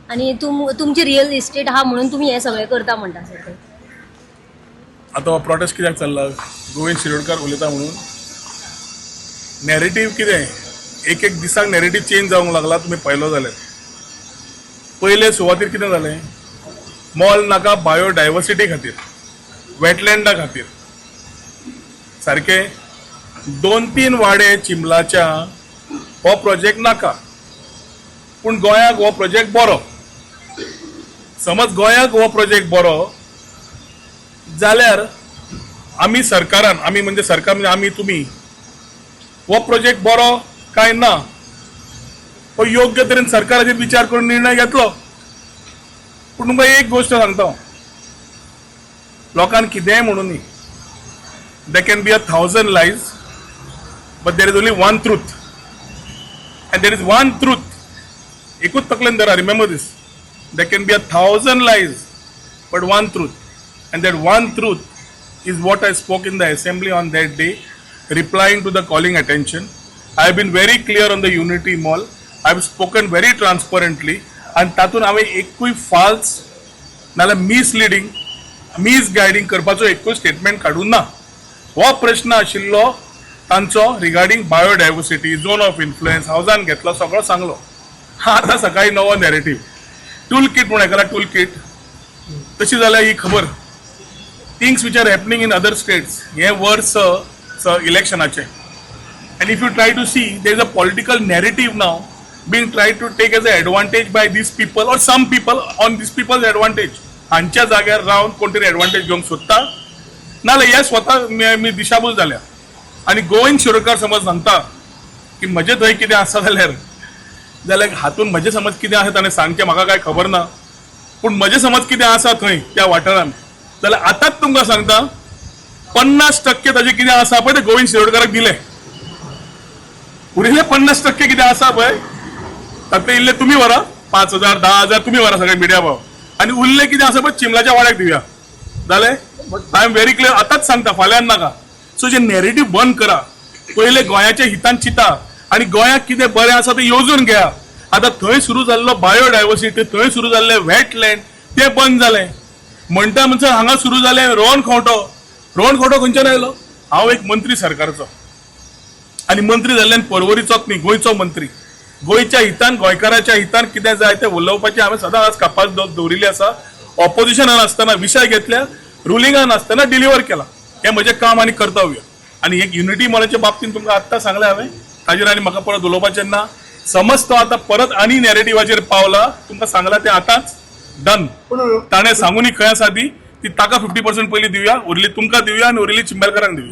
आणि तुमची real estate हा म्हणून तुम्ही हे सगळें करता म्हणटा सर. आता हो प्रोटेस्ट कित्याक चल्ला? गोविंद शिरोडकार उलयता म्हणून नॅरेटिव्ह कितें एक एक दिसाक नॅरेटिव्ह चेंज जावंक लागला. तुमी पळयलो जाल्यार पयले सुवातेर कितें जालें, मॉल नाका बायोडायवर्सिटी खातीर, वेटलँडा खातीर सारके 2-3 वाडे चिंबलाच्या हो प्रोजेक्ट नाका. पूण गोंयाक हो प्रोजेक्ट बरो. समज गोंयाक हो प्रोजेक्ट बरो जाल्यार आमी सरकारान, आमी म्हणजे सरकार म्हणजे आमी तुमी, हो प्रोजेक्ट बरो काय ना हो योग्य तरेन सरकाराचेर विचार करून निर्णय घेतलो. पूण तुमकां एक गोष्ट सांगता, लोकांक कितेंय म्हणून न्ही, there can be 1,000 lies, but there is only one truth, and there is one truth. एकूच तकलेन धरा, remember this. There can be 1,000 lies, but one truth, and that one truth is what I spoke in the assembly on that day, replying to the calling attention. I have been very clear on the Unity Mall. I have spoken very transparently, and तातून हांवें एकूय false नाल्यार misleading, misguiding करपाचो एकूय statement काडून ना. हो प्रश्न आशिल्लो तांचो regarding biodiversity, zone of influence, हावजान घेतलो, सगळो सांगलो. आतां सकाळी नवो नॅरेटिव्ह, टूल किट म्हणून हेका टूल किट. तशी जाल्यार ही खबर things which are happening in other states हे वर्स इलेक्शनाचे. And if you try to see, there is a political narrative now being tried to take as an advantage by these people or some people on these people's advantage. हांच्या जाग्यार रावन कोण तरी advantage घेवंक सोदता, नाल्यार हे स्वता मी दिशाभूल जाल्या. आनी गोविंद शिरोडकार समज सांगता की म्हजे थंय कितें आसा जाल्यार हातून म्हजें समज कितें आसा ताणें सांगचें म्हाका कांय खबर ना. पूण म्हजें समज कितें आसा थंय त्या वाठारांत जाल्यार आतांच तुमकां सांगता 50% ताजें कितें आसा पळय तें गोविंद शिरोडकाराक दिलें. उरिल्ले 50% कितें आसा पळय तातूंत इल्ले तुमी व्हरा, 5,000 10,000 तुमी व्हरा सगळे मिडिया भाव, आनी उरले कितें आसा पळय चिंबलाच्या वाड्याक दिवया. जालें? आय एम व्हेरी क्लियर, आतांच सांगता, फाल्यां नाका. सो जे नॅरेटिव्ह बंद करा, पयले गोंयाच्या हितान चिता आनी गोंयाक कितें बरें आसा तें येवजून घेया. आतां थंय सुरू जाल्लो बायोडायवर्सिटी, थंय सुरू जाल्लें वेटलँड तें बंद जालें. म्हणटा म्हणसर हांगा सुरू जालें रोहन खोंटो. रोहन खोंटो खंयच्यान आयलो? हांव एक मंत्री सरकारचो, आनी मंत्री जाल्ल्यान परवरीचोच न्ही, गोंयचो मंत्री. गोंयच्या हितान, गोंयकाराच्या हितान कितें जाय तें उलोवपाची हांवें सदांच कापास दवरिल्ली आसा. ऑपोजिशनान आसतना विशय घेतल्या, रुलिंगान आसतना डिलिव्हर केला. हें म्हजें काम आनी कर्तव्य. आनी एक युनिटी मॉलाच्या बाबतींत तुमकां आत्तां सांगलें हांवें, ताजेर आनी म्हाका परत उलोवपाचें ना. समज तो आतां परत आनी नॅरेटिव्हाचेर पावला, तुमकां सांगलां तें आतांच डन. ताणें सांगूनी खंय आसा ती ताका 50% पयलीं दिवया, उरली तुमकां दिवया आनी उरिल्ली चिंबलकारांक दिवया.